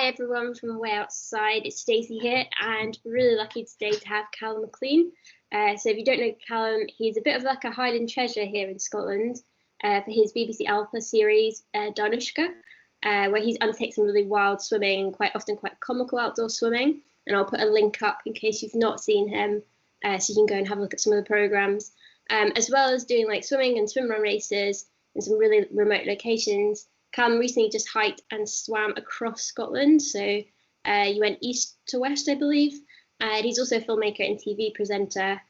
Hi everyone from WayOutside, it's Stacey here, and really lucky today to have Calum Maclean. So if you don't know Callum, he's a bit of like a hidden treasure here in Scotland for his BBC Alpha series, Danushka, where he's undertaken some really wild swimming, quite often quite comical outdoor swimming. And I'll put a link up in case you've not seen him, so you can go and have a look at some of the programmes, as well as doing like swimming and swim run races in some really remote locations. Callum recently just hiked and swam across Scotland, so you went east to west, I believe. And he's also a filmmaker and TV presenter.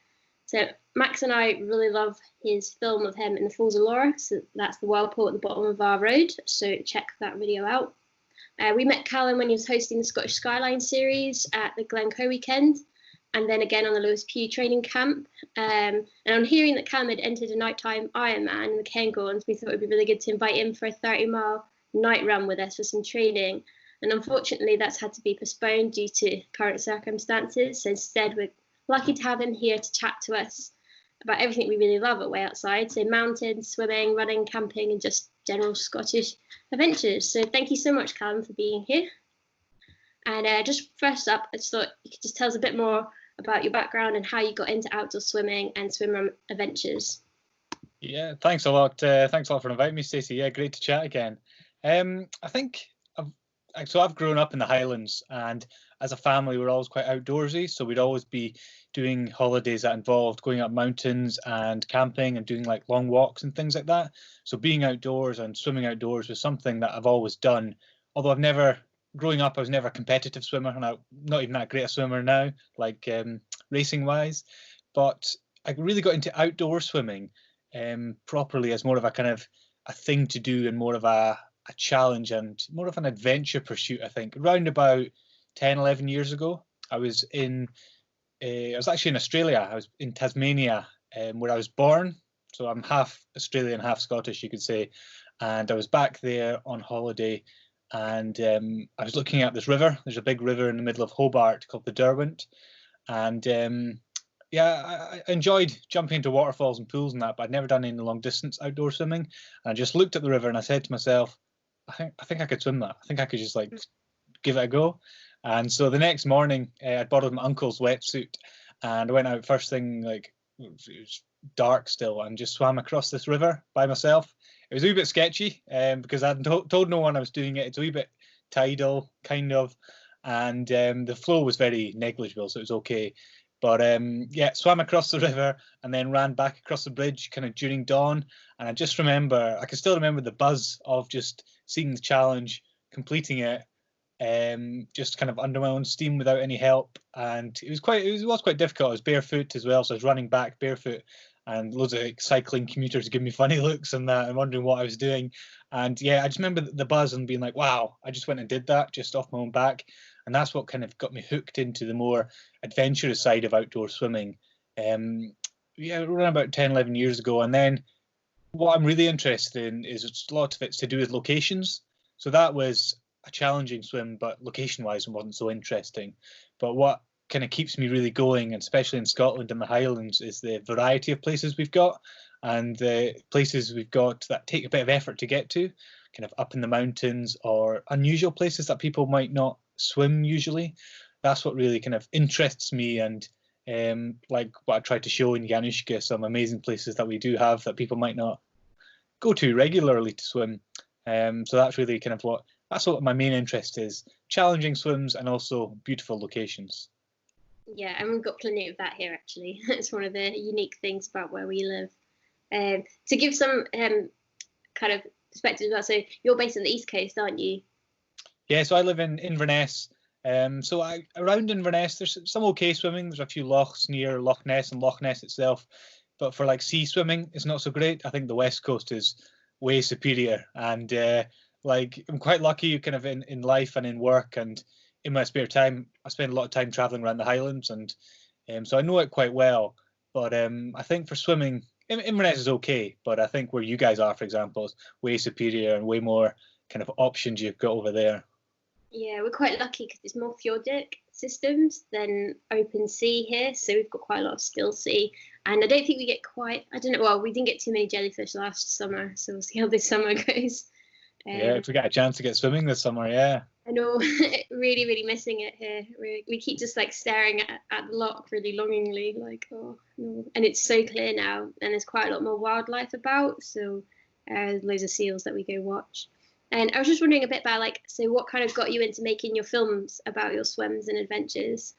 So Max and I really love his film of him in the Falls of Laura. So that's the whirlpool at the bottom of our road. So check that video out. We met Callum when he was hosting the Scottish Skyline series at the Glencoe weekend, and then again on the Lewis Pugh training camp. And on hearing that Callum had entered a nighttime Ironman in the Cairngorms, we thought it would be really good to invite him for a 30-mile night run with us for some training. And unfortunately, that's had to be postponed due to current circumstances. So instead, we're lucky to have him here to chat to us about everything we really love at WayOutside. So mountains, swimming, running, camping, and just general Scottish adventures. So thank you so much, Callum, for being here. And just first up, I just thought you could just tell us a bit more about your background and how you got into outdoor swimming and swim run adventures. Yeah, thanks a lot. Thanks a lot for inviting me, Stacey. Yeah, great to chat again. I think I've grown up in the Highlands, and as a family, we're always quite outdoorsy. So we'd always be doing holidays that involved going up mountains and camping and doing like long walks and things like that. So being outdoors and swimming outdoors was something that I've always done. Although growing up, I was never a competitive swimmer, and I'm not even that great a swimmer now, like racing wise. But I really got into outdoor swimming properly as more of a kind of a thing to do and more of a challenge and more of an adventure pursuit. I think around about 10, 11 years ago, I was actually in Australia. I was in Tasmania, where I was born. So I'm half Australian, half Scottish, you could say. And I was back there on holiday, and I was looking at this river. There's a big river in the middle of Hobart called the Derwent. And I enjoyed jumping into waterfalls and pools and that, but I'd never done any long distance outdoor swimming. And I just looked at the river and I said to myself, I think I could swim that. I think I could just like give it a go. And so the next morning, I borrowed my uncle's wetsuit, and I went out first thing, like it was dark still, and just swam across this river by myself. It was a wee bit sketchy because I hadn't told no one I was doing it. It's a wee bit tidal, kind of, and the flow was very negligible, so it was okay. But swam across the river and then ran back across the bridge kind of during dawn. And I can still remember the buzz of just seeing the challenge, completing it, just kind of under my own steam without any help. And it was quite difficult. I was barefoot as well, so I was running back barefoot, and loads of cycling commuters giving me funny looks and that, and wondering what I was doing. And yeah, I just remember the buzz and being like, wow, I just went and did that just off my own back. And that's what kind of got me hooked into the more adventurous side of outdoor swimming. Around about 10, 11 years ago. And then what I'm really interested in is a lot of it's to do with locations. So that was a challenging swim, but location-wise it wasn't so interesting. But what kind of keeps me really going, and especially in Scotland and the Highlands, is the variety of places we've got, and the places we've got that take a bit of effort to get to, kind of up in the mountains or unusual places that people might not swim usually. That's what really kind of interests me, and like what I tried to show in Januszka, some amazing places that we do have that people might not go to regularly to swim. So that's really kind of what my main interest is: challenging swims and also beautiful locations. Yeah, and we've got plenty of that here actually. It's one of the unique things about where we live. To give some kind of perspective about, so you're based on the East Coast, aren't you? Yeah, so I live in Inverness. Around Inverness, there's some okay swimming. There's a few lochs near Loch Ness and Loch Ness itself, but for like sea swimming, it's not so great. I think the West Coast is way superior, and I'm quite lucky, kind of in life and in work and in my spare time. I spend a lot of time traveling around the Highlands, and so I know it quite well. But I think for swimming, Inverness is okay, but I think where you guys are, for example, is way superior and way more kind of options you've got over there. Yeah, we're quite lucky because it's more fjordic systems than open sea here, so we've got quite a lot of still sea, and I don't think we get we didn't get too many jellyfish last summer, so we'll see how this summer goes. Yeah, if we get a chance to get swimming this summer, yeah. I know, really, really missing it here. We keep just like staring at the loch really longingly, like, oh no. And it's so clear now, and there's quite a lot more wildlife about, so loads of seals that we go watch. And I was just wondering a bit about like, so what kind of got you into making your films about your swims and adventures?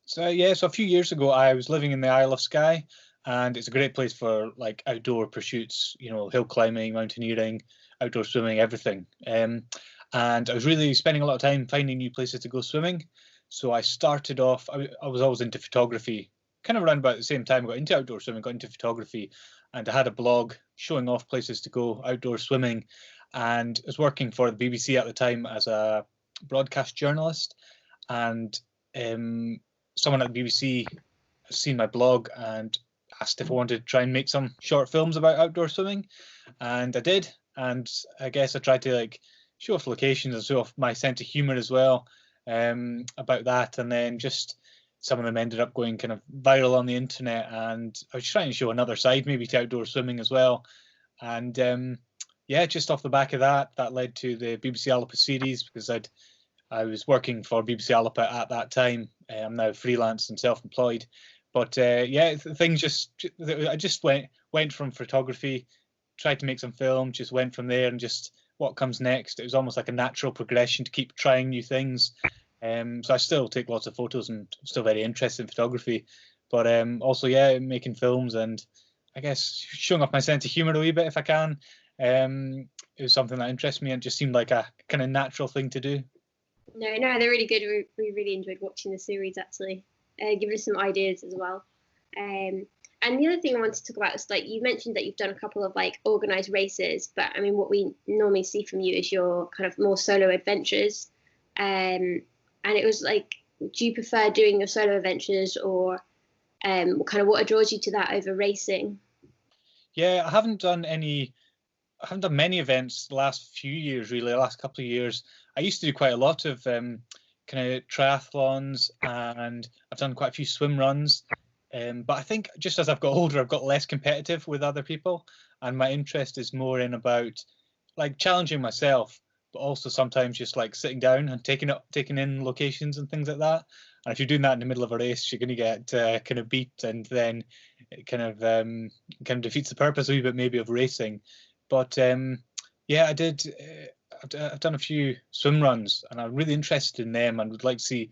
So yeah, so a few years ago I was living in the Isle of Skye, and it's a great place for like outdoor pursuits, you know, hill climbing, mountaineering, outdoor swimming, everything. And I was really spending a lot of time finding new places to go swimming. So I started off, I was always into photography, kind of around about the same time I got into outdoor swimming, got into photography, and I had a blog showing off places to go outdoor swimming. And I was working for the BBC at the time as a broadcast journalist. And someone at the BBC has seen my blog and asked if I wanted to try and make some short films about outdoor swimming, and I did. And I guess I tried to like show off locations and show off my sense of humor as well, about that. And then just some of them ended up going kind of viral on the internet, and I was trying to show another side maybe to outdoor swimming as well. And yeah, just off the back of that, that led to the BBC Alpha series, because I was working for BBC Alpha at that time. I'm now freelance and self-employed, but yeah, things I just went from photography, tried to make some film, just went from there, and just what comes next. It was almost like a natural progression to keep trying new things. So I still take lots of photos and I'm still very interested in photography, but also yeah, making films and I guess showing off my sense of humor a wee bit if I can. It was something that interests me and just seemed like a kind of natural thing to do. No, they're really good. We really enjoyed watching the series, actually. Giving us some ideas as well. And the other thing I wanted to talk about is, like, you mentioned that you've done a couple of like organized races, but I mean, what we normally see from you is your kind of more solo adventures. And it was like, do you prefer doing your solo adventures, or kind of what draws you to that over racing? Yeah, I haven't done many events the last few years, really, the last couple of years. I used to do quite a lot of kind of triathlons, and I've done quite a few swim runs. But I think just as I've got older, I've got less competitive with other people, and my interest is more in about like challenging myself, but also sometimes just like sitting down and taking in locations and things like that. And if you're doing that in the middle of a race, you're going to get kind of beat, and then it kind of defeats the purpose a wee bit maybe of racing. But yeah, I did. I've done a few swim runs, and I'm really interested in them, and would like to see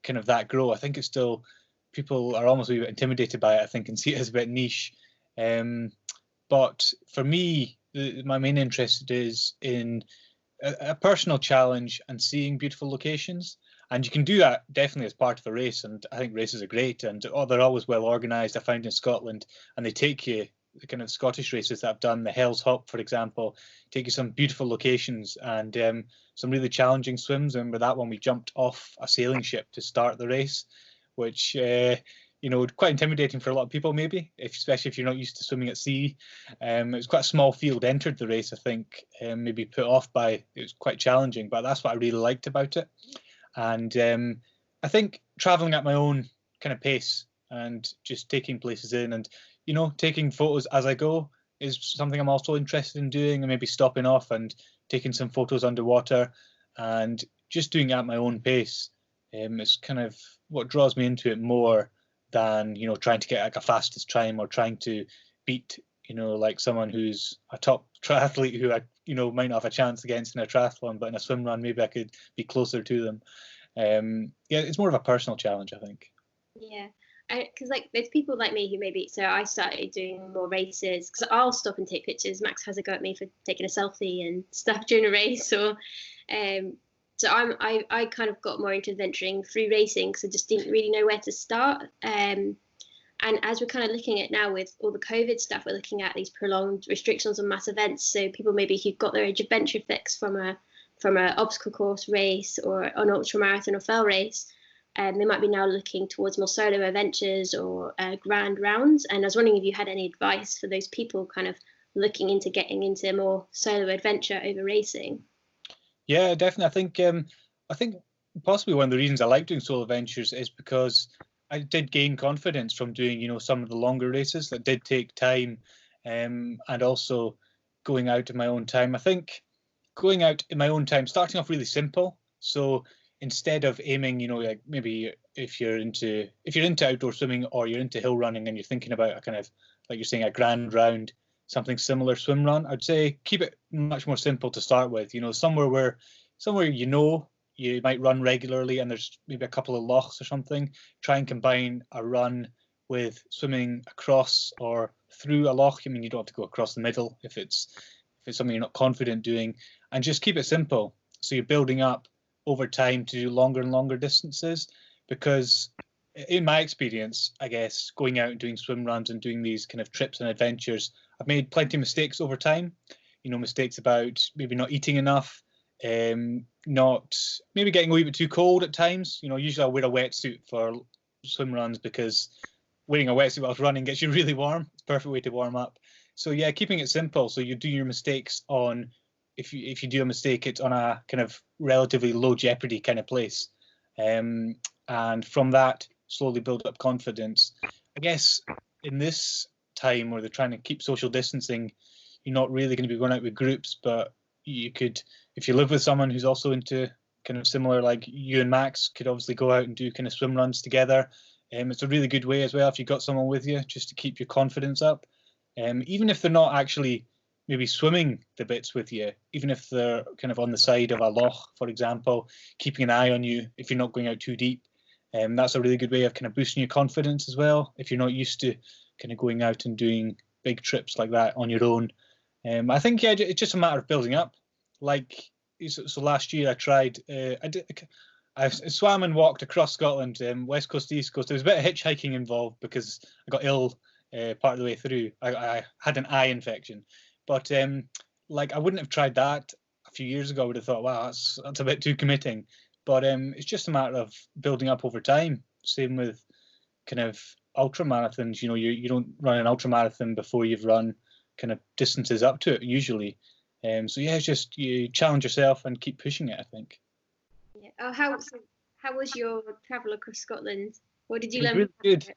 kind of that grow. I think it's still people are almost a wee bit intimidated by it, I think, and see it as a bit niche. But for me, my main interest is in a personal challenge and seeing beautiful locations. And you can do that definitely as part of a race. And I think races are great, and they're always well organised. I find in Scotland, and they take you, the kind of Scottish races that I've done, the Hell's Hop, for example, take you some beautiful locations and some really challenging swims. And with that one, we jumped off a sailing ship to start the race, which quite intimidating for a lot of people, maybe, especially if you're not used to swimming at sea. It was quite a small field entered the race, I think, maybe put off by it was quite challenging, but that's what I really liked about it. And I think traveling at my own kind of pace and just taking places in and taking photos as I go is something I'm also interested in doing, and maybe stopping off and taking some photos underwater and just doing it at my own pace. It's kind of what draws me into it more than trying to get like a fastest time or trying to beat like someone who's a top triathlete who I might not have a chance against in a triathlon, but in a swim run maybe I could be closer to them. Yeah, it's more of a personal challenge, I think. Yeah, because like there's people like me who maybe, so I started doing more races because I'll stop and take pictures. Max has a go at me for taking a selfie and stuff during a race, or so I kind of got more into adventuring through racing because I just didn't really know where to start. And as we're kind of looking at now with all the COVID stuff, we're looking at these prolonged restrictions on mass events. So people maybe who've got their adventure fix from a obstacle course race or an ultra marathon or fell race, they might be now looking towards more solo adventures or grand rounds. And I was wondering if you had any advice for those people kind of looking into getting into more solo adventure over racing. Yeah, definitely. I think possibly one of the reasons I like doing solo ventures is because I did gain confidence from doing some of the longer races that did take time, and also going out in my own time. I think going out in my own time, starting off really simple So instead of aiming, like maybe if you're into outdoor swimming or you're into hill running and you're thinking about a kind of, like you're saying, a grand round, something similar swim run, I'd say keep it much more simple to start with. Somewhere you might run regularly and there's maybe a couple of lochs or something. Try and combine a run with swimming across or through a loch. I mean, you don't have to go across the middle if it's something you're not confident doing, and just keep it simple. So you're building up over time to do longer and longer distances, because in my experience, I guess, going out and doing swim runs and doing these kind of trips and adventures, I've made plenty of mistakes over time. Mistakes about maybe not eating enough, not maybe getting a wee bit too cold at times. Usually I wear a wetsuit for swim runs because wearing a wetsuit whilst running gets you really warm. It's a perfect way to warm up. So yeah, keeping it simple. So you do your mistakes on, if you do a mistake, it's on a kind of relatively low jeopardy kind of place. And from that, slowly build up confidence. I guess in this time where they're trying to keep social distancing, you're not really going to be going out with groups, but you could, if you live with someone who's also into kind of similar, like you and Max could obviously go out and do kind of swim runs together. It's a really good way as well if you've got someone with you, just to keep your confidence up. Even if they're not actually maybe swimming the bits with you, even if they're kind of on the side of a loch, for example, keeping an eye on you if you're not going out too deep. That's a really good way of kind of boosting your confidence as well, if you're not used to kind of going out and doing big trips like that on your own. I think, yeah, it's just a matter of building up. Like, so last year I tried, I swam and walked across Scotland, west coast to east coast. There was a bit of hitchhiking involved because I got ill part of the way through. I had an eye infection, but like, I wouldn't have tried that a few years ago. I would have thought, wow, that's a bit too committing. But it's just a matter of building up over time. Same with kind of ultra marathons. You don't run an ultra marathon before you've run kind of distances up to it usually. So yeah, it's just you challenge yourself and keep pushing it, I think. Yeah. Oh, how was your travel across Scotland? What did you learn? Really good.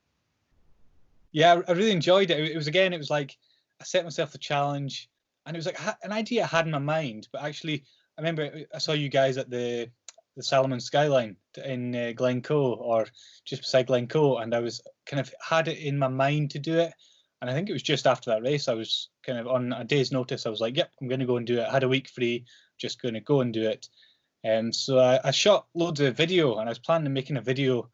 Yeah, I really enjoyed it. It was like I set myself the challenge, and it was like an idea I had in my mind. But actually, I remember I saw you guys at the Salomon Skyline in Glencoe, or just beside Glencoe, and I was kind of had it in my mind to do it. And I think it was just after that race, I was kind of on a day's notice. I was like, yep, I'm going to go and do it. I had a week free, just going to go and do it. So I shot loads of video, and I was planning on making a video,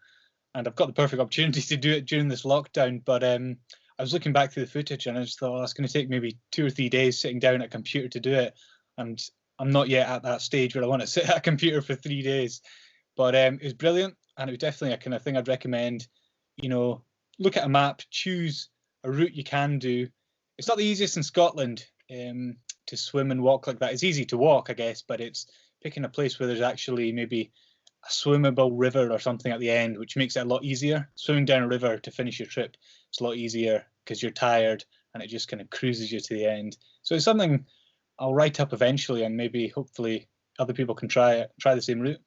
and I've got the perfect opportunity to do it during this lockdown. But I was looking back through the footage, and I just thought, it's going to take maybe 2 or 3 days sitting down at a computer to do it. And I'm not yet at that stage where I want to sit at a computer for 3 days. But it was brilliant, and it was definitely a kind of thing I'd recommend. Look at a map, choose a route you can do. It's not the easiest in Scotland to swim and walk like that. It's easy to walk, I guess, but it's picking a place where there's actually maybe a swimmable river or something at the end, which makes it a lot easier. Swimming down a river to finish your trip, it's a lot easier because you're tired and it just kind of cruises you to the end. So it's something I'll write up eventually, and maybe hopefully other people can try the same route.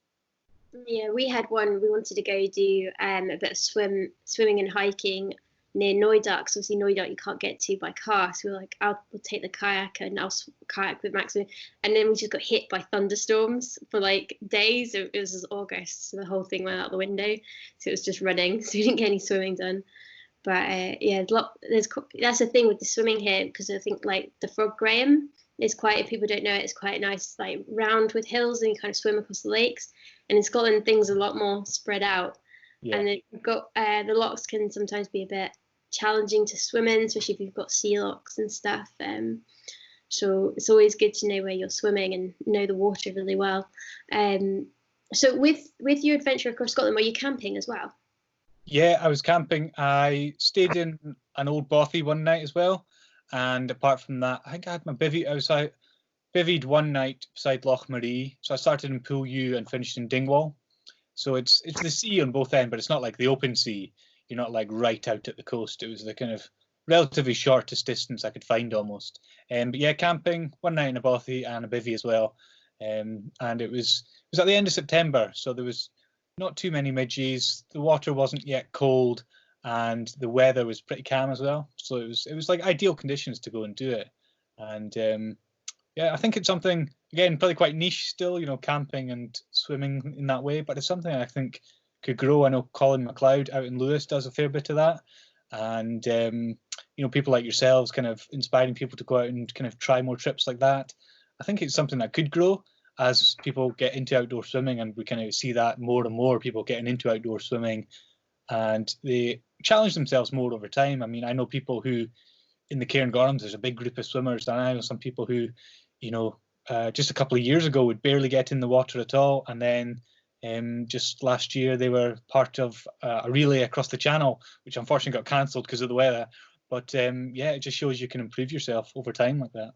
Yeah, we had one. We wanted to go do a bit of swimming and hiking near Knoydart, because obviously Knoydart you can't get to by car. So we were like, we'll take the kayak and I'll kayak with Max. And then we just got hit by thunderstorms for like days. It was August, so the whole thing went out the window. So it was just running, so we didn't get any swimming done. But yeah, that's the thing with the swimming here, because I think like the Frog Graham is quite, if people don't know it, it's quite nice, like round with hills, and you kind of swim across the lakes. And in Scotland, things are a lot more spread out. Yeah. And you've got the lochs can sometimes be a bit challenging to swim in, especially if you've got sea lochs and stuff. So it's always good to know where you're swimming and know the water really well. So with your adventure across Scotland, were you camping as well? Yeah, I was camping. I stayed in an old bothy one night as well. And apart from that, I think I had my bivvy. I was bivvied one night beside Loch Marie. So I started in Pool U and finished in Dingwall. So it's the sea on both ends, but it's not like the open sea. You're not like right out at the coast. It was the kind of relatively shortest distance I could find almost. But yeah, camping one night in a bothy and a bivvy as well. And it was at the end of September, so there was not too many midges. The water wasn't yet cold, and the weather was pretty calm as well. So it was like ideal conditions to go and do it. And yeah, I think it's something again, probably quite niche still, you know, camping and swimming in that way, but it's something I think could grow. I know Colin McLeod out in Lewis does a fair bit of that. And, you know, people like yourselves kind of inspiring people to go out and kind of try more trips like that. I think it's something that could grow as people get into outdoor swimming, and we kind of see that more and more people getting into outdoor swimming, and they challenge themselves more over time. I mean, I know people who in the Cairngorms, there's a big group of swimmers, and I know some people who, you know, just a couple of years ago would barely get in the water at all, and then just last year they were part of a relay across the channel, which unfortunately got cancelled because of the weather. But yeah, it just shows you can improve yourself over time like that.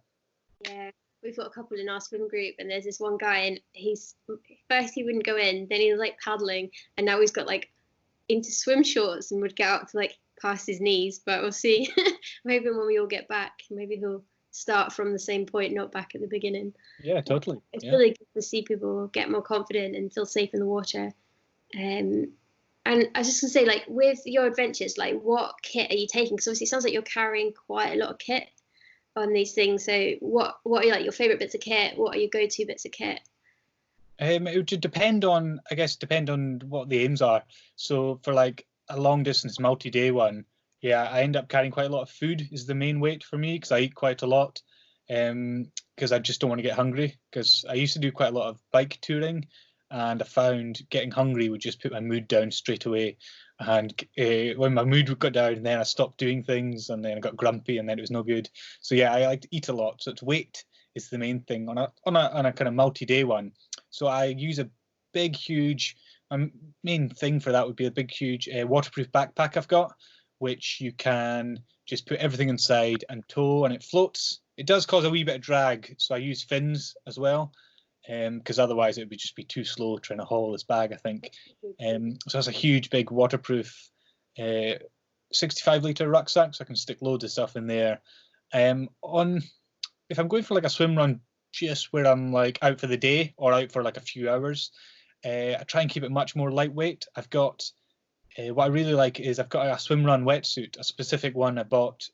Yeah, we've got a couple in our swim group, and there's this one guy, and he's first he wouldn't go in, then he was like paddling, and now he's got like into swim shorts and would get out to like past his knees. But we'll see. Maybe when we all get back, maybe he'll start from the same point, not back at the beginning. Yeah, totally. It's really good to see people get more confident and feel safe in the water. And I was just gonna say, like, with your adventures, like, what kit are you taking? Because obviously it sounds like you're carrying quite a lot of kit on these things. So what are like your favorite bits of kit? What are your go-to bits of kit? It would depend on, I guess, what the aims are. So for like a long distance multi-day one, yeah, I end up carrying quite a lot of food is the main weight for me, because I eat quite a lot. Because I just don't want to get hungry, because I used to do quite a lot of bike touring, and I found getting hungry would just put my mood down straight away. And when my mood got down, then I stopped doing things, and then I got grumpy, and then it was no good. So yeah, I like to eat a lot. So it's weight is the main thing on a kind of multi-day one. So I use a big, huge. My main thing for that would be a big, huge waterproof backpack I've got, which you can just put everything inside and tow, and it floats. It does cause a wee bit of drag, so I use fins as well, because otherwise it would just be too slow trying to haul this bag, I think. So it's a huge, big waterproof 65-litre rucksack, so I can stick loads of stuff in there. If I'm going for like a swim run, just where I'm like out for the day or out for like a few hours, I try and keep it much more lightweight. I've got what I really like is I've got a swim run wetsuit, a specific one I bought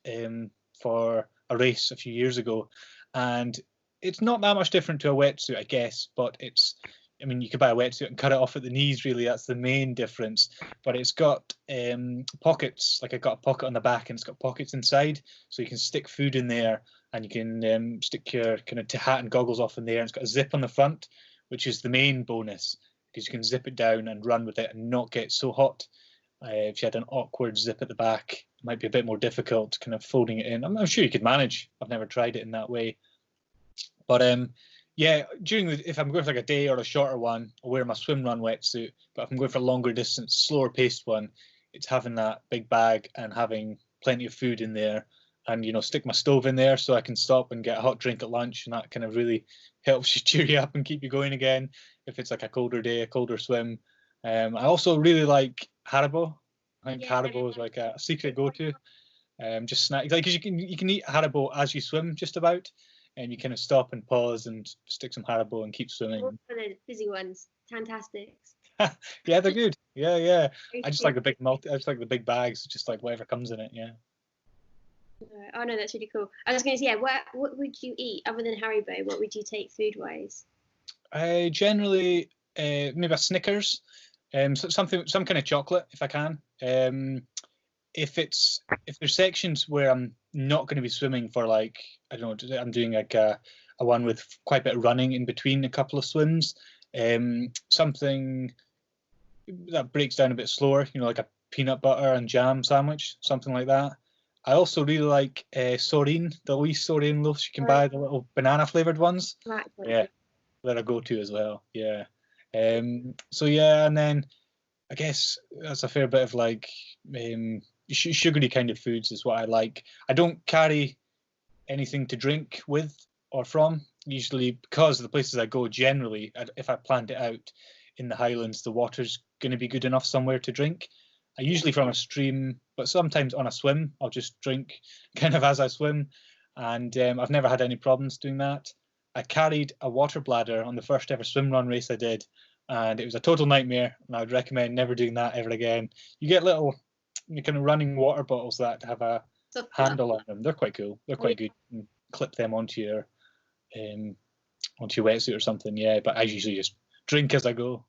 for a race a few years ago, and it's not that much different to a wetsuit, I guess, but I mean, you could buy a wetsuit and cut it off at the knees, really, that's the main difference. But it's got pockets, like I got a pocket on the back and it's got pockets inside, so you can stick food in there, and you can stick your kind of hat and goggles off in there, and it's got a zip on the front, which is the main bonus, because you can zip it down and run with it and not get so hot. If you had an awkward zip at the back, it might be a bit more difficult kind of folding it in. I'm sure you could manage. I've never tried it in that way. But yeah, if I'm going for like a day or a shorter one, I'll wear my swim run wetsuit. But if I'm going for a longer distance, slower paced one, it's having that big bag and having plenty of food in there, and, you know, stick my stove in there so I can stop and get a hot drink at lunch, and that kind of really helps you cheer you up and keep you going again if it's like a colder day, a colder swim. I also really like Haribo. I think Haribo is like a secret go-to. Just snack, like, 'cause you can eat Haribo as you swim, just about, and you kind of stop and pause and stick some Haribo and keep swimming. For the fizzy ones, fantastics. Yeah, they're good. Yeah. I just like the big I just like the big bags, just like whatever comes in it. Yeah. Oh no, that's really cool. I was going to say, yeah, what would you eat other than Haribo? What would you take food-wise? Generally, maybe a Snickers, some kind of chocolate if I can. If there's sections where I'm not going to be swimming for, like, I don't know, I'm doing like a one with quite a bit of running in between a couple of swims, something that breaks down a bit slower, you know, like a peanut butter and jam sandwich, something like that. I also really like Soreen, the wee Soreen loaves you can buy, the little banana flavored ones. Yeah, they're a go-to as well. Yeah. So yeah, and then I guess that's a fair bit of like sugary kind of foods is what I like. I don't carry anything to drink with or from, usually, because the places I go, generally, if I planned it out in the Highlands, the water's going to be good enough somewhere to drink. I usually from a stream, but sometimes on a swim, I'll just drink kind of as I swim, and I've never had any problems doing that. I carried a water bladder on the first ever swim run race I did, and it was a total nightmare, and I would recommend never doing that ever again. You get little kind of running water bottles that have a handle on them. They're quite cool. They're quite good. You can clip them onto your onto your wetsuit or something. Yeah, but I usually just drink as I go.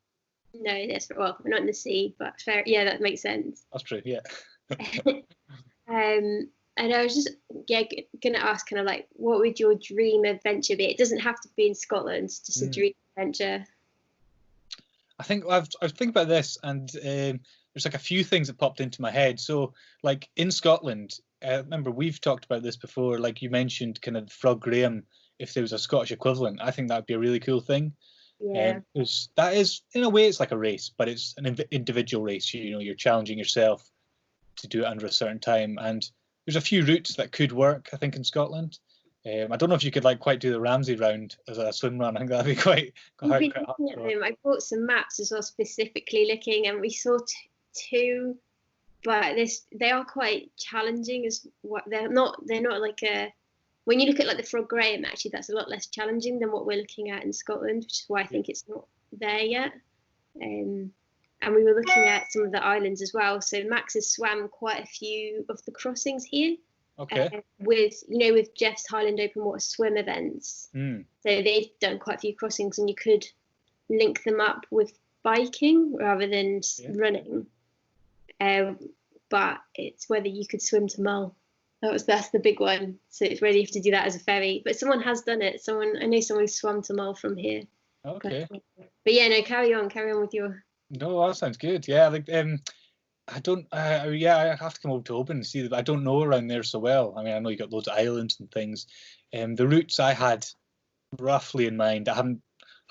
No, that's well, we're not in the sea, but fair. Yeah, that makes sense. That's true. Yeah. And I was just gonna ask, kind of like, what would your dream adventure be? It doesn't have to be in Scotland, just a dream adventure. I think I was thinking about this, and there's like a few things that popped into my head. So, like in Scotland, remember we've talked about this before. Like you mentioned, kind of Frog Graham. If there was a Scottish equivalent, I think that'd be a really cool thing. Yeah. Because that is, in a way, it's like a race, but it's an individual race. You know, you're challenging yourself to do it under a certain time, and there's a few routes that could work, I think, in Scotland. I don't know if you could like quite do the Ramsey round as a swim run. I think that'd be quite hard. I bought some maps as well, specifically looking, and we saw two, but they are quite challenging. As what they're not like a. When you look at like the Frog Graham, actually, that's a lot less challenging than what we're looking at in Scotland, which is why I think it's not there yet. And we were looking at some of the islands as well. So Max has swam quite a few of the crossings here. Okay. With Jeff's Highland Open Water swim events. So they've done quite a few crossings, and you could link them up with biking rather than running. But it's whether you could swim to Mull. That's the big one. So it's whether you have to do that as a ferry. But someone has done it. I know someone swam to Mull from here. Okay. But yeah, no, carry on with your. No, that sounds good. Yeah, like I don't. I have to come over to Oban and see that. I don't know around there so well. I mean, I know you got loads of islands and things. The routes I had roughly in mind. I haven't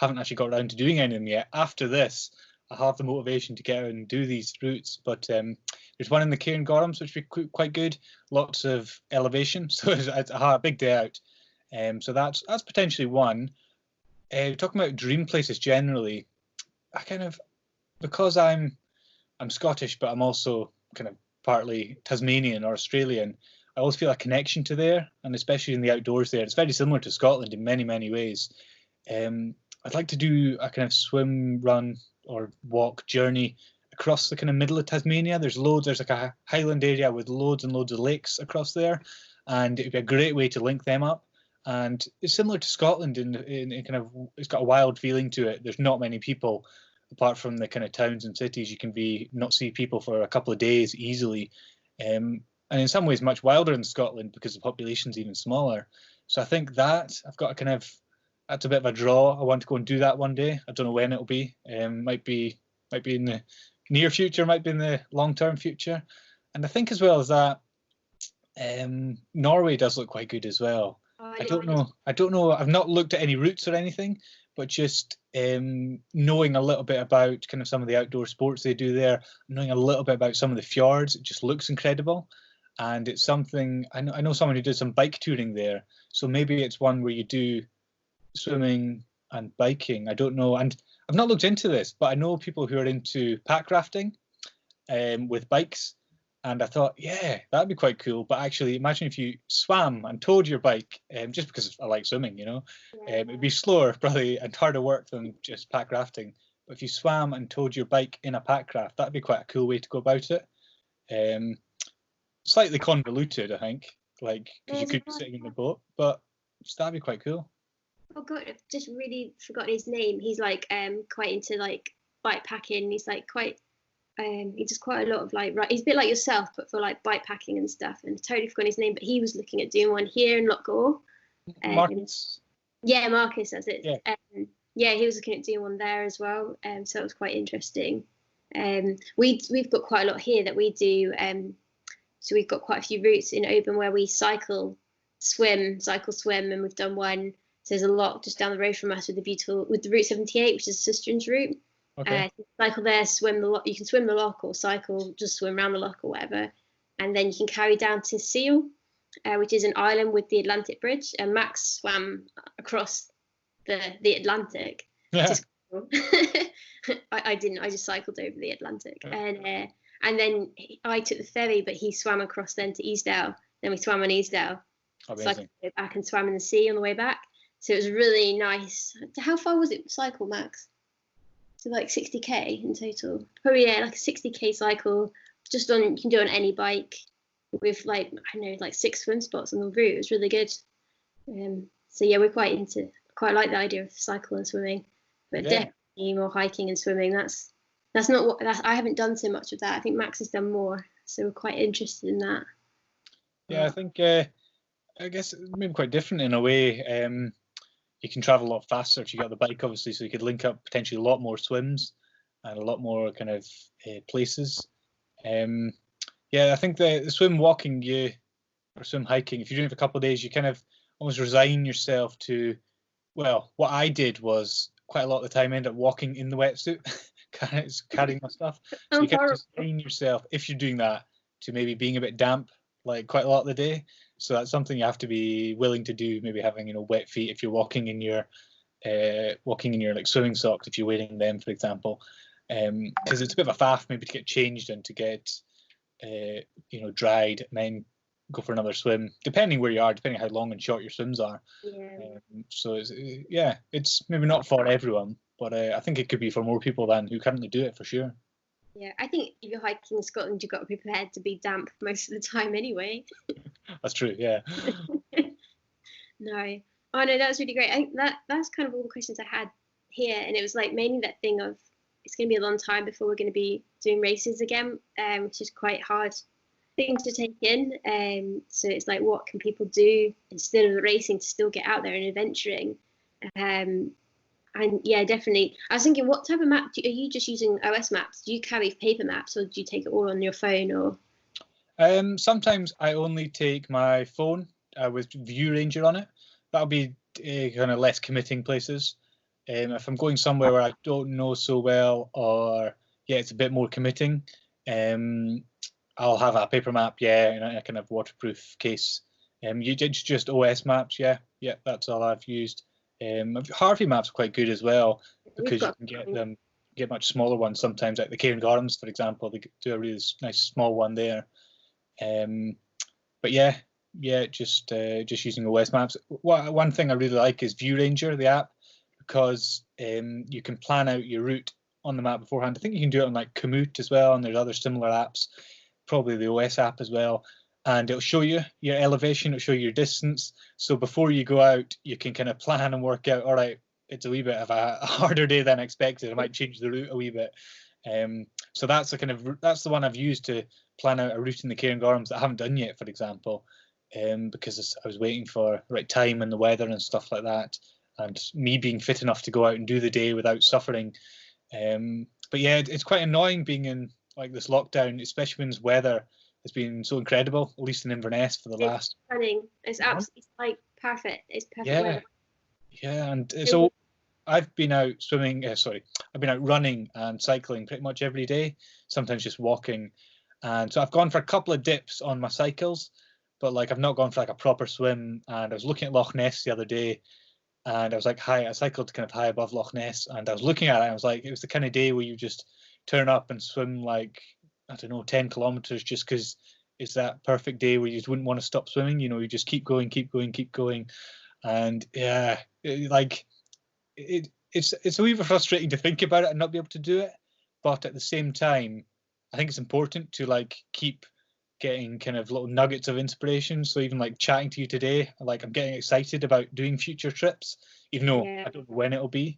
actually got around to doing any of them yet. After this, I have the motivation to get out and do these routes. But there's one in the Cairngorms, which would be quite good. Lots of elevation, so it's a big day out. So that's potentially one. Talking about dream places generally, I kind of, because I'm Scottish, but I'm also kind of partly Tasmanian or Australian. I always feel a connection to there, and especially in the outdoors there. It's very similar to Scotland in many, many ways. I'd like to do a kind of swim, run, or walk journey across the kind of middle of Tasmania. There's like a highland area with loads and loads of lakes across there, and it'd be a great way to link them up. And it's similar to Scotland in kind of, it's got a wild feeling to it. There's not many people. Apart from the kind of towns and cities, you can not see people for a couple of days easily. And in some ways much wilder in Scotland because the population's even smaller. So I think that I've got that's a bit of a draw. I want to go and do that one day. I don't know when it'll be. Might be in the near future, might be in the long-term future. And I think as well as that, Norway does look quite good as well. I don't know. I've not looked at any routes or anything, but just knowing a little bit about kind of some of the outdoor sports they do there, knowing a little bit about some of the fjords, it just looks incredible. And it's something, I know someone who did some bike touring there, so maybe it's one where you do swimming and biking. I don't know, and I've not looked into this, but I know people who are into pack rafting with bikes. And I thought, yeah, that'd be quite cool. But actually, imagine if you swam and towed your bike, just because I like swimming, it'd be slower probably and harder work than just pack rafting. But if you swam and towed your bike in a pack raft, that'd be quite a cool way to go about it. Slightly convoluted, I think, like because you could be sitting in the boat, but that'd be quite cool. Oh God, I've just really forgotten his name. He's like quite into like bike packing. He's like quite. He does quite a lot of like, he's a bit like yourself, but for like bike packing and stuff. And totally forgot his name, but he was looking at doing one here in Lochgore. Marcus. Yeah, Marcus, that's it. Yeah. He was looking at doing one there as well. So it was quite interesting. We've got quite a lot here that we do. So we've got quite a few routes in Oban where we cycle, swim, and we've done one. So there's a lot just down the road from us with the Route 78, which is Sistrins route. Okay. Cycle there, swim the loch. You can swim the loch or cycle, just swim around the loch or whatever, and then you can carry down to Seal, which is an island with the Atlantic Bridge. And Max swam across the Atlantic. Yeah. Cool. I didn't. I just cycled over the Atlantic, and then I took the ferry, but he swam across then to Easdale. Then we swam on Easdale, cycled back and swam in the sea on the way back. So it was really nice. How far was it cycle, Max? So like 60k in total. Probably like a 60k cycle. You can do on any bike with like 6 swim spots on the route. It was really good. So yeah, we're quite into quite like the idea of cycle and swimming, but Yeah. definitely more hiking and swimming. That's not what I haven't done so much of that. I think Max has done more, so we're quite interested in that. Yeah, I think I guess it's maybe quite different in a way. You can travel a lot faster if you got the bike, obviously, so you could link up potentially a lot more swims and a lot more kind of places. Yeah, I think the swim walking or swim hiking, if you're doing it for a couple of days, you kind of almost resign yourself to, well, what I did was quite a lot of the time end up walking in the wetsuit, carrying my stuff. So you kind of just resign yourself, if you're doing that, to maybe being a bit damp like quite a lot of the day. So that's something you have to be willing to do, maybe having wet feet if you're walking in your like swimming socks, if you're wearing them, for example, because it's a bit of a faff maybe to get changed and to get dried and then go for another swim, depending where you are, depending how long and short your swims are. So it's maybe not for everyone, but I think it could be for more people than who currently do it, for sure. Yeah, I think if you're hiking in Scotland, you've got to be prepared to be damp most of the time anyway. That's true, yeah. No. Oh no, that's really great. I think that's kind of all the questions I had here, and it was like mainly that thing of it's going to be a long time before we're going to be doing races again, which is quite hard thing to take in. So it's like, what can people do instead of the racing to still get out there and adventuring? And yeah, definitely. I was thinking, what type of map are you just using? OS maps? Do you carry paper maps, or do you take it all on your phone? Or sometimes I only take my phone with View Ranger on it. That'll be kind of less committing places. If I'm going somewhere where I don't know so well, or it's a bit more committing, I'll have a paper map, and a kind of waterproof case. You did just OS maps, yeah, that's all I've used. Harvey maps are quite good as well, because you can get much smaller ones sometimes, like the Cairngorms, for example. They do a really nice small one there. But just using OS maps. One thing I really like is View Ranger, the app, because you can plan out your route on the map beforehand. I think you can do it on like Komoot as well, and there's other similar apps, probably the OS app as well. And it'll show you your elevation, it'll show you your distance. So before you go out, you can kind of plan and work out, all right, it's a wee bit of a harder day than expected. I might change the route a wee bit. So that's the one I've used to plan out a route in the Cairngorms that I haven't done yet, for example, because I was waiting for the right time and the weather and stuff like that, and me being fit enough to go out and do the day without suffering. But yeah, it's quite annoying being in like this lockdown, especially when this weather has been so incredible, at least in Inverness for the last. Stunning. It's absolutely like perfect. It's perfect weather. Yeah, and so I've been out swimming. I've been out running and cycling pretty much every day. Sometimes just walking, and so I've gone for a couple of dips on my cycles, but like I've not gone for like a proper swim. And I was looking at Loch Ness the other day, and I was like, I cycled kind of high above Loch Ness, and I was looking at it. And I was like, it was the kind of day where you just turn up and swim like, I don't know, 10 kilometers, just because it's that perfect day where you just wouldn't want to stop swimming. You just keep going, and it's a wee bit frustrating to think about it and not be able to do it, but at the same time, I think it's important to like keep getting kind of little nuggets of inspiration. So even like chatting to you today, like I'm getting excited about doing future trips, even though I don't know when it'll be,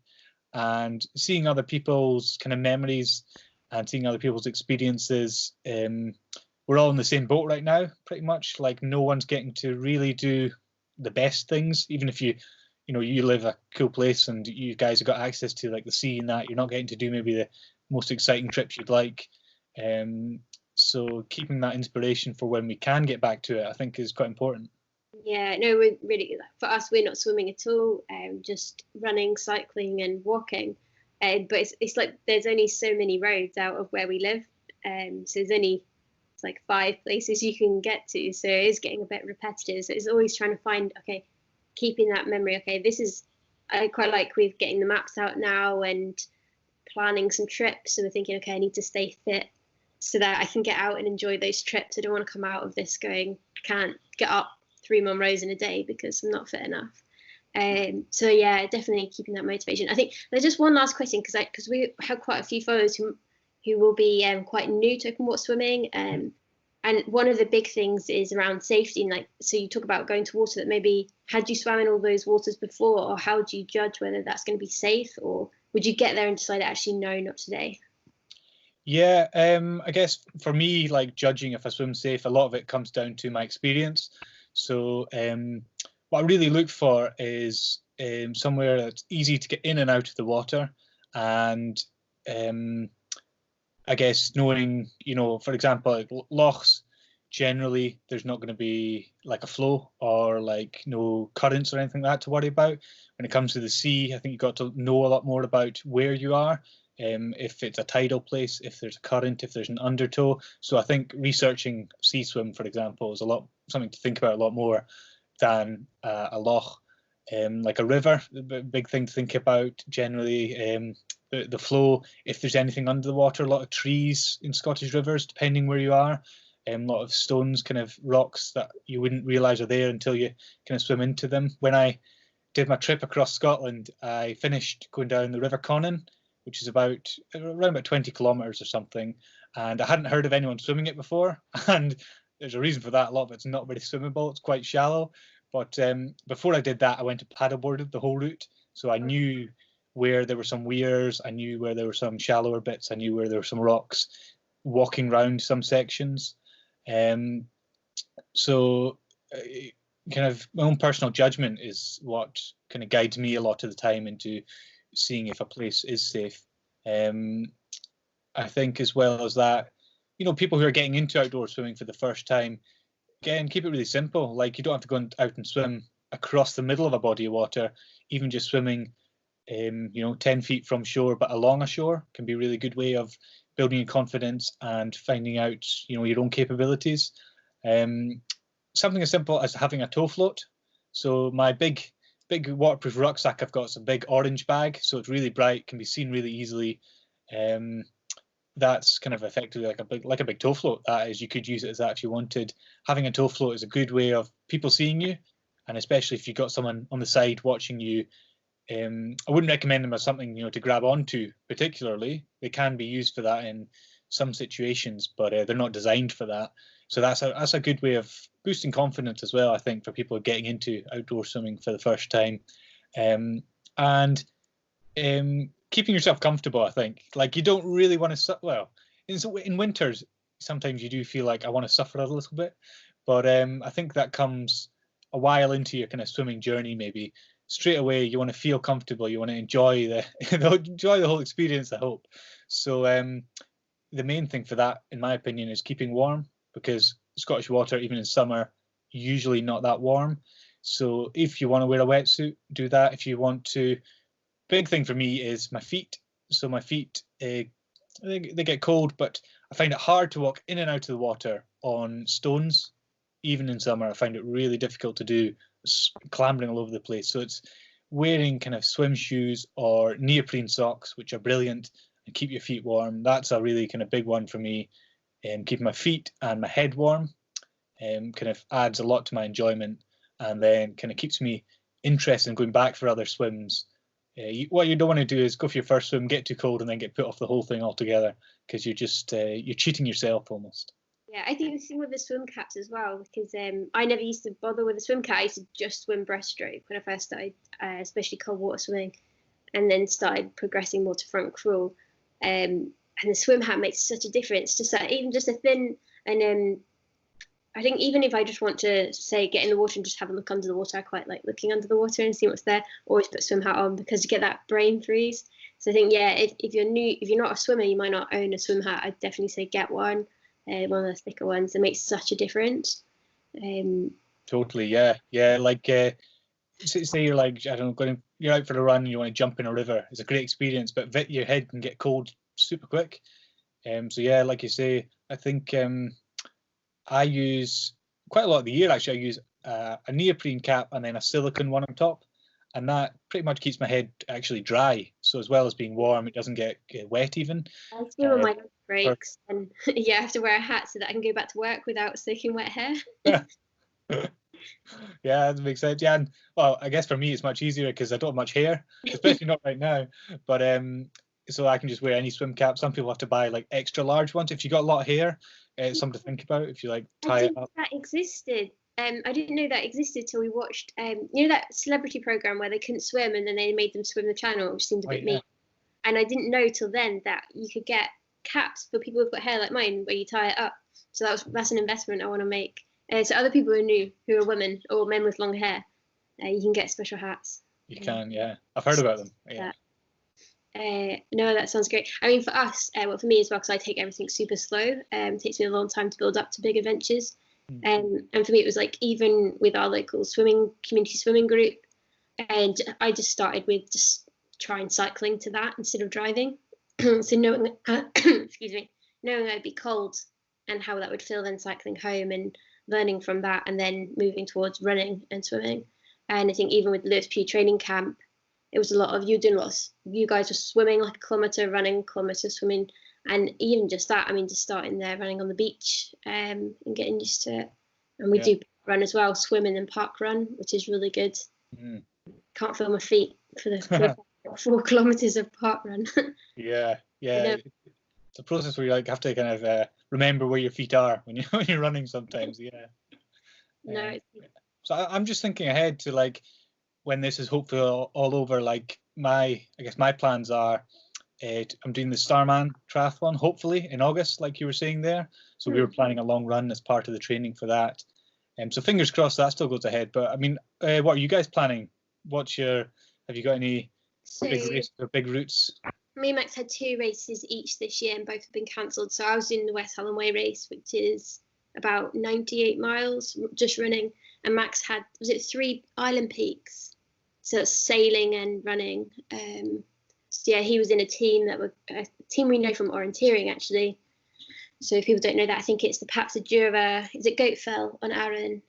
and seeing other people's kind of memories and seeing other people's experiences. We're all in the same boat right now, pretty much. Like no one's getting to really do the best things, even if you live a cool place and you guys have got access to like the sea and that, you're not getting to do maybe the most exciting trips you'd like. So keeping that inspiration for when we can get back to it, I think, is quite important. Yeah, no, we're really, for us, we're not swimming at all, just running, cycling and walking. But it's like there's only so many roads out of where we live. So it's like 5 places you can get to. So it is getting a bit repetitive. So it's always trying to find, keeping that memory. I quite like we're getting the maps out now and planning some trips. So we're thinking, I need to stay fit so that I can get out and enjoy those trips. I don't want to come out of this going, I can't get up 3 Monroes in a day because I'm not fit enough. So yeah, definitely keeping that motivation. I think there's just one last question because we have quite a few followers who will be quite new to open water swimming. And one of the big things is around safety. And like, so you talk about going to water that maybe had you swam in all those waters before, or how do you judge whether that's going to be safe, or would you get there and decide actually no, not today? Yeah, I guess for me, like judging if I swim safe, a lot of it comes down to my experience. So what I really look for is somewhere that's easy to get in and out of the water, and I guess knowing, for example, like lochs, generally there's not going to be like a flow or like no currents or anything like that to worry about. When it comes to the sea, I think you've got to know a lot more about where you are. If it's a tidal place, if there's a current, if there's an undertow. So I think researching sea swim, for example, is something to think about a lot more than a loch. Like a river, the big thing to think about generally. The flow, if there's anything under the water, a lot of trees in Scottish rivers, depending where you are, a lot of stones, kind of rocks that you wouldn't realise are there until you kind of swim into them. When I did my trip across Scotland, I finished going down the River Conan, which is around about 20 kilometres or something, and I hadn't heard of anyone swimming it before, and there's a reason for that. A lot of it's not very swimmable, it's quite shallow, but before I did that, I went to paddleboarded the whole route, so I knew where there were some weirs, I knew where there were some shallower bits, I knew where there were some rocks, walking around some sections. So kind of my own personal judgment is what kind of guides me a lot of the time into seeing if a place is safe. I think as well as that, people who are getting into outdoor swimming for the first time, again, keep it really simple. Like, you don't have to go out and swim across the middle of a body of water. Even just swimming 10 feet from shore but along a shore can be a really good way of building your confidence and finding out your own capabilities. Something as simple as having a tow float. So my big waterproof rucksack I've got is a big orange bag, so it's really bright, can be seen really easily. That's kind of effectively like a big tow float. That is, you could use it as that if you wanted. Having a tow float is a good way of people seeing you, and especially if you've got someone on the side watching you. I wouldn't recommend them as something to grab onto particularly. They can be used for that in some situations, but they're not designed for that. So that's a good way of boosting confidence as well, I think, for people getting into outdoor swimming for the first time, and keeping yourself comfortable. I think, like, you don't really want to in winters sometimes you do feel like I want to suffer a little bit, but I think that comes a while into your kind of swimming journey. Maybe straight away you want to feel comfortable, you want to enjoy the whole experience, I hope. So the main thing for that, in my opinion, is keeping warm, because Scottish water, even in summer, usually not that warm. So if you want to wear a wetsuit, do that. If you want to, big thing for me is my feet. So my feet, they get cold, but I find it hard to walk in and out of the water on stones. Even in summer, I find it really difficult to do, clambering all over the place. So it's wearing kind of swim shoes or neoprene socks, which are brilliant and keep your feet warm. That's a really kind of big one for me. Keeping my feet and my head warm kind of adds a lot to my enjoyment, and then kind of keeps me interested in going back for other swims. What you don't want to do is go for your first swim, get too cold, and then get put off the whole thing altogether, because you're just you're cheating yourself almost. Yeah, I think the thing with the swim caps as well, because I never used to bother with a swim cap. I used to just swim breaststroke when I first started, especially cold water swimming, and then started progressing more to front crawl. And the swim hat makes such a difference. Just like, even just a thin, and I think even if I just want to say get in the water and just have a look under the water, I quite like looking under the water and see what's there. Always put swim hat on, because you get that brain freeze. So I think, yeah, if you're not a swimmer, you might not own a swim hat. I'd definitely say get one. One of the thicker ones. It makes such a difference. Totally, yeah. Like, say you're like, I don't know, you're out for a run and you want to jump in a river. It's a great experience, but your head can get cold super quick. So yeah, like you say, I think I use quite a lot of the year. Actually, I use a neoprene cap and then a silicone one on top, and that pretty much keeps my head actually dry. So as well as being warm, it doesn't get wet even. I do on my breaks, and yeah, I have to wear a hat so that I can go back to work without soaking wet hair. Yeah, that makes sense. Yeah, and well, I guess for me it's much easier because I don't have much hair, especially not right now. But so I can just wear any swim cap. Some people have to buy like extra large ones if you got a lot of hair. something to think about if you like I tie it didn't know up. that existed. I didn't know that existed till we watched, you know, that celebrity program where they couldn't swim and then they made them swim the channel, which seemed a bit mean. And I didn't know till then that you could get caps for people who've got hair like mine, where you tie it up. So that's an investment I want to make. So other people who are women or men with long hair, you can get special hats. You can, yeah. I've heard about them. Yeah. No, that sounds great. I mean, for us, well, for me as well, because I take everything super slow. It takes me a long time to build up to big adventures. And for me, it was like, even with our local community swimming group, and I just started with just trying cycling to that instead of driving. So knowing, excuse me, knowing I'd be cold and how that would feel, then cycling home and learning from that, and then moving towards running and swimming. And I think even with Lewis Pugh training camp, it was a lot of you guys were swimming like a kilometre, running a kilometre, swimming. And even just that, I mean, just starting there, running on the beach, and getting used to it. And we do run as well, swimming and park run, which is really good. Can't feel my feet for the 4 kilometres of park run. Yeah. It's a process where you like have to kind of remember where your feet are when you're running sometimes. So I'm just thinking ahead to like when this is hopefully all over. Like I guess my plans are, I'm doing the Starman triathlon hopefully in August, like you were saying there. So we were planning a long run as part of the training for that. So fingers crossed that still goes ahead. But I mean, what are you guys planning? Have you got any big races or big routes? Me and Max had 2 races each this year, and both have been cancelled. So I was doing the West Hallam Way race, which is about 98 miles, just running. And Max had, was it 3 island peaks? So it's sailing and running. So yeah, he was in a team we know from orienteering, actually. So if people don't know that, I think it's the Paps of Jura, is it Goatfell on Arran,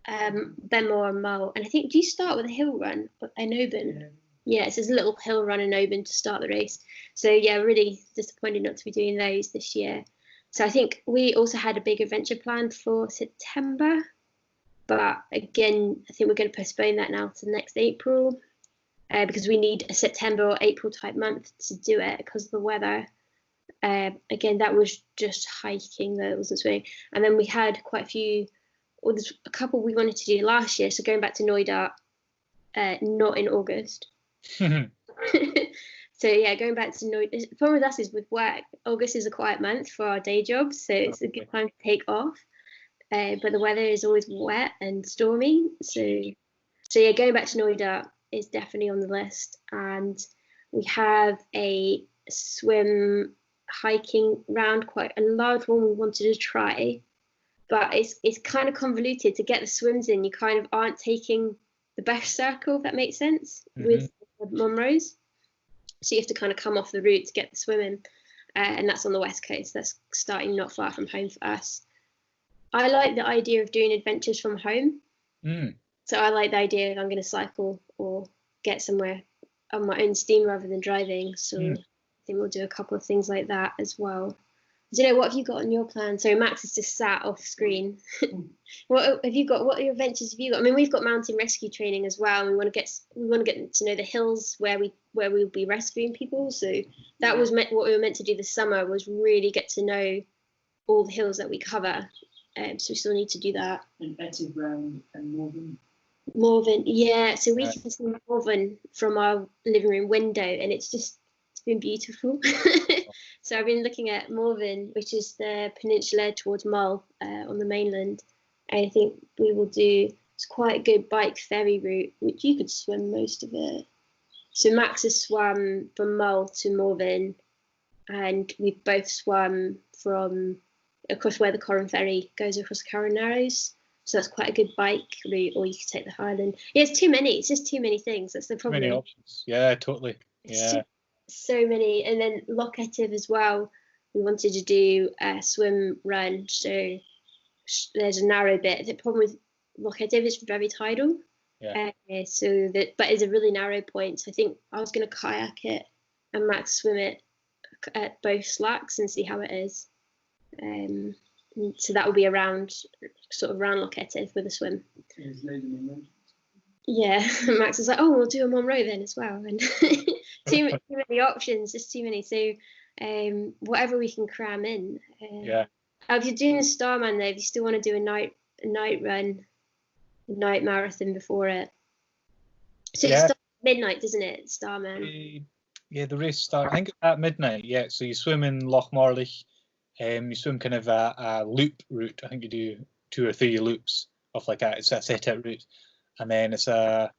Benmore and Mull. And I think, do you start with a hill run in Oban? Yeah, so there's a little hill run in Oban to start the race. So yeah, really disappointed not to be doing those this year. So I think we also had a big adventure planned for September. But again, I think we're going to postpone that now to next April, because we need a September or April type month to do it because of the weather. Again, that was just hiking, though, it wasn't swimming. And then we had quite a few, or there's a couple we wanted to do last year. So going back to Noida, not in August. So yeah, going back to Noida. The problem with us is with work, August is a quiet month for our day jobs, so it's a good time to take off. But the weather is always wet and stormy. So yeah, going back to Noida is definitely on the list. And we have a swim hiking round, quite a large one we wanted to try. But it's kind of convoluted to get the swims in. You kind of aren't taking the best circle, if that makes sense, with Monrose. So you have to kind of come off the route to get the swim in. And that's on the west coast. That's starting not far from home for us. I like the idea of doing adventures from home. So I like the idea of I'm going to cycle or get somewhere on my own steam rather than driving. So I think we'll do a couple of things like that as well. Do you know, what have you got on your plan? So Max is just sat off screen. What have you got? What adventures have you got? I mean, we've got mountain rescue training as well. And we want to get to know the hills where we'll be rescuing people. So that was what we were meant to do this summer, was really get to know all the hills that we cover. So we still need to do that. And Betty Brown and Morven. Morven, yeah. So we can see Morven from our living room window, and it's been beautiful. So I've been looking at Morven, which is the peninsula towards Mull on the mainland. And I think we will do, it's quite a good bike ferry route, which you could swim most of it. So Max has swum from Mull to Morven, and we've both swum from across where the Corran ferry goes across the Curran Narrows. So that's quite a good bike route, or you could take the Highland. Yeah, it's too many. It's just too many things. That's the problem. Too many options. Yeah, totally. Yeah. So many. And then Loch Etive as well. We wanted to do a swim run. So there's a narrow bit. The problem with Loch Etive is very tidal. Yeah. But it's a really narrow point. So I think I was going to kayak it and Max swim it at both slacks and see how it is. So that will be around Loch Etive with a swim. Yeah, Max was like, "Oh, we'll do a Monroe then as well," and too many options, just too many. So, whatever we can cram in. If you're doing the Starman though, if you still want to do a night run, a night marathon before it. So it Yeah. starts at midnight, doesn't it, Starman? Yeah, the race starts, I think, at midnight. Yeah, so you swim in Loch Morlich. You swim kind of a loop route. I think you do 2 or 3 loops of like it's a set out route, and then it's I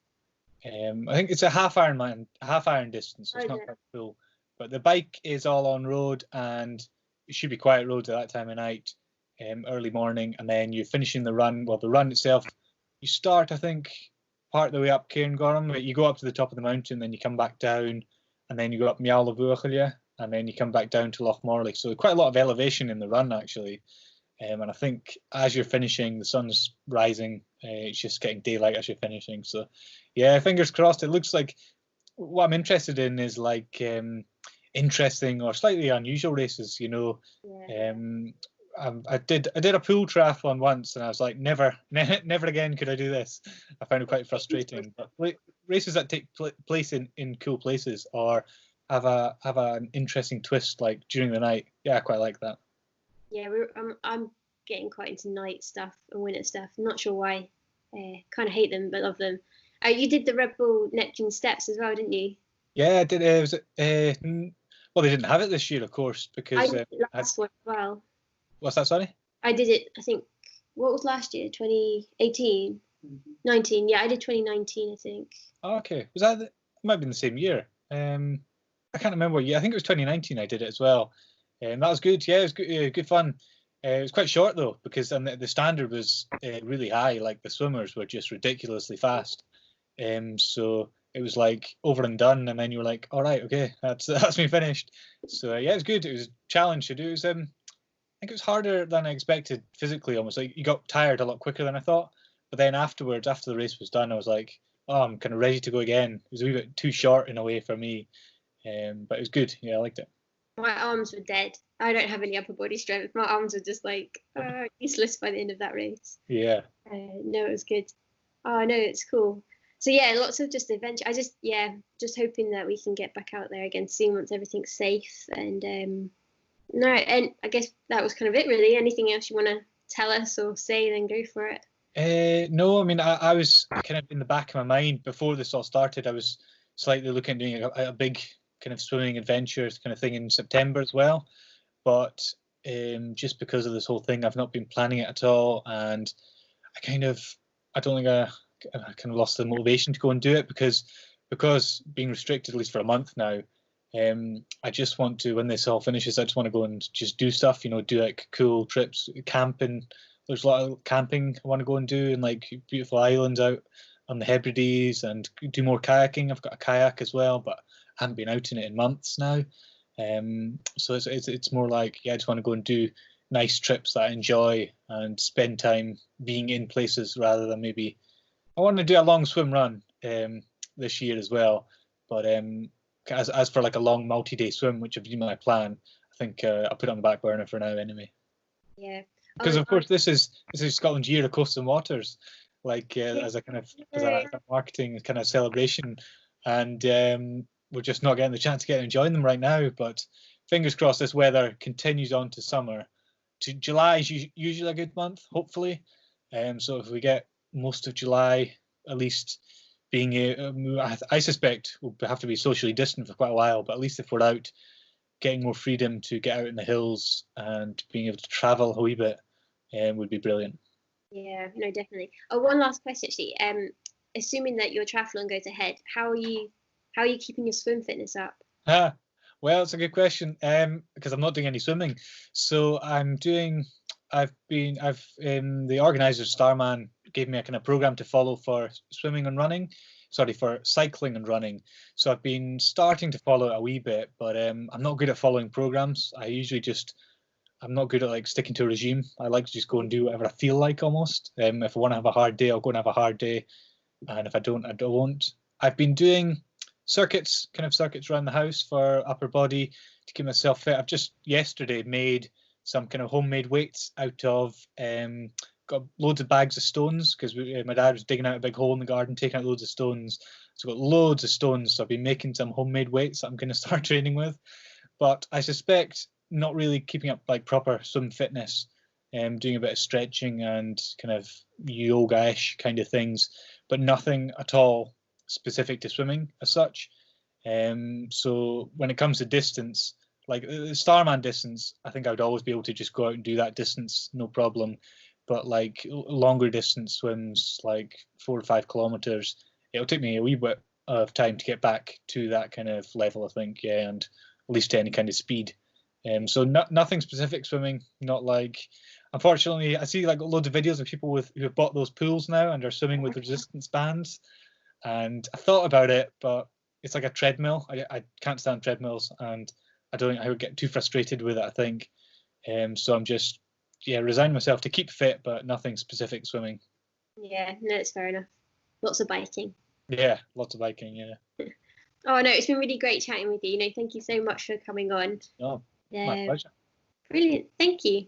think it's a half iron distance. So it's not quite full, but the bike is all on road, and it should be quiet roads at that time of night, early morning, and then you're finishing the run. Well, the run itself, you start, I think, part of the way up Cairngorms. You go up to the top of the mountain, then you come back down, and then you go up Miallavurchalia, and then you come back down to Loch Morlich. So quite a lot of elevation in the run, actually. And I think as you're finishing, the sun's rising. It's just getting daylight as you're finishing. So, yeah, fingers crossed. It looks like what I'm interested in is like interesting or slightly unusual races. You know, Yeah. I did a pool triathlon once, and I was like, never again could I do this. I found it quite frustrating. But races that take place in cool places or have an interesting twist, like during the night, yeah, I quite like that. Yeah, I'm getting quite into night stuff and winter stuff. I'm not sure why. Kind of hate them, but love them. You did the Red Bull Neptune Steps as well, didn't you? Yeah, I did. Well, they didn't have it this year, of course, because I did it last one as well. What's that? Sorry. I did it. I think what was last year? 2018, 19. Yeah, I did 2019. I think. Oh, okay, was that? It might have been the same year. I can't remember. Yeah, I think it was 2019. I did it as well. That was good. Yeah, it was good. Good fun. It was quite short though, because the standard was really high. Like the swimmers were just ridiculously fast. So it was like over and done, and then you were like, all right, okay, that's me finished. So yeah, it was good. It was a challenge to do. It was, I think it was harder than I expected physically. Almost like you got tired a lot quicker than I thought. But then afterwards, after the race was done, I was like, oh, I'm kind of ready to go again. It was a wee bit too short in a way for me, but it was good. Yeah, I liked it. My arms were dead. I don't have any upper body strength. My arms were just like useless by the end of that race. Yeah. No, it was good. Oh, no, it's cool. So yeah, lots of just adventure. Just hoping that we can get back out there again soon once everything's safe. And no, and I guess that was kind of it really. Anything else you want to tell us or say, then go for it. No, I mean, I was kind of in the back of my mind before this all started. I was slightly looking at doing a big kind of swimming adventures kind of thing in September as well. But just because of this whole thing, I've not been planning it at all. And I don't think I kind of lost the motivation to go and do it because being restricted at least for a month now, I just want to, when this all finishes, I just want to go and just do stuff, you know, do like cool trips, camping. There's a lot of camping I want to go and do, and like beautiful islands out on the Hebrides, and do more kayaking. I've got a kayak as well, but I haven't been out in it in months now. So it's more like, yeah, I just want to go and do nice trips that I enjoy and spend time being in places rather than maybe. I want to do a long swim run this year as well, but as for like a long multi-day swim, which would be my plan, I think I'll put it on the back burner for now anyway. Yeah. Because of course this is Scotland's year of coasts and waters, like as a kind of as a marketing kind of celebration, and we're just not getting the chance to get enjoying them right now. But fingers crossed, this weather continues on to summer. To July is usually a good month, hopefully. So if we get most of July, at least being, I suspect we'll have to be socially distant for quite a while. But at least if we're out, getting more freedom to get out in the hills and being able to travel a wee bit would be brilliant. Yeah, no, definitely. Oh, one last question actually. Assuming that your triathlon goes ahead, how are you keeping your swim fitness up? Well, it's a good question. Because I'm not doing any swimming, so the organizer Starman gave me a kind of program to follow for swimming and running. Sorry, for cycling and running. So I've been starting to follow it a wee bit, but I'm not good at following programs. I'm not good at like sticking to a regime. I like to just go and do whatever I feel like almost. If I want to have a hard day, I'll go and have a hard day. And if I don't, I won't. I've been doing circuits around the house for upper body to keep myself fit. I've just yesterday made some kind of homemade weights out of, got loads of bags of stones because my dad was digging out a big hole in the garden, taking out loads of stones. So I've got loads of stones. So I've been making some homemade weights that I'm going to start training with. But I suspect not really keeping up like proper swim fitness doing a bit of stretching and kind of yoga-ish kind of things, but nothing at all specific to swimming as such. So when it comes to distance, like the Starman distance, I think I would always be able to just go out and do that distance, no problem. But like longer distance swims, like 4 or 5 kilometers, it'll take me a wee bit of time to get back to that kind of level, I think, yeah, and at least to any kind of speed. So nothing specific swimming, not like, unfortunately, I see like loads of videos of people who have bought those pools now and are swimming with resistance bands. And I thought about it, but it's like a treadmill. I can't stand treadmills, and I don't think I would get too frustrated with it, I think. So I'm just, resigning myself to keep fit, but nothing specific swimming. Yeah, no, it's fair enough. Lots of biking. Yeah, lots of biking, yeah. Oh, no, it's been really great chatting with you. Thank you so much for coming on. Oh, my pleasure. Brilliant. Thank you.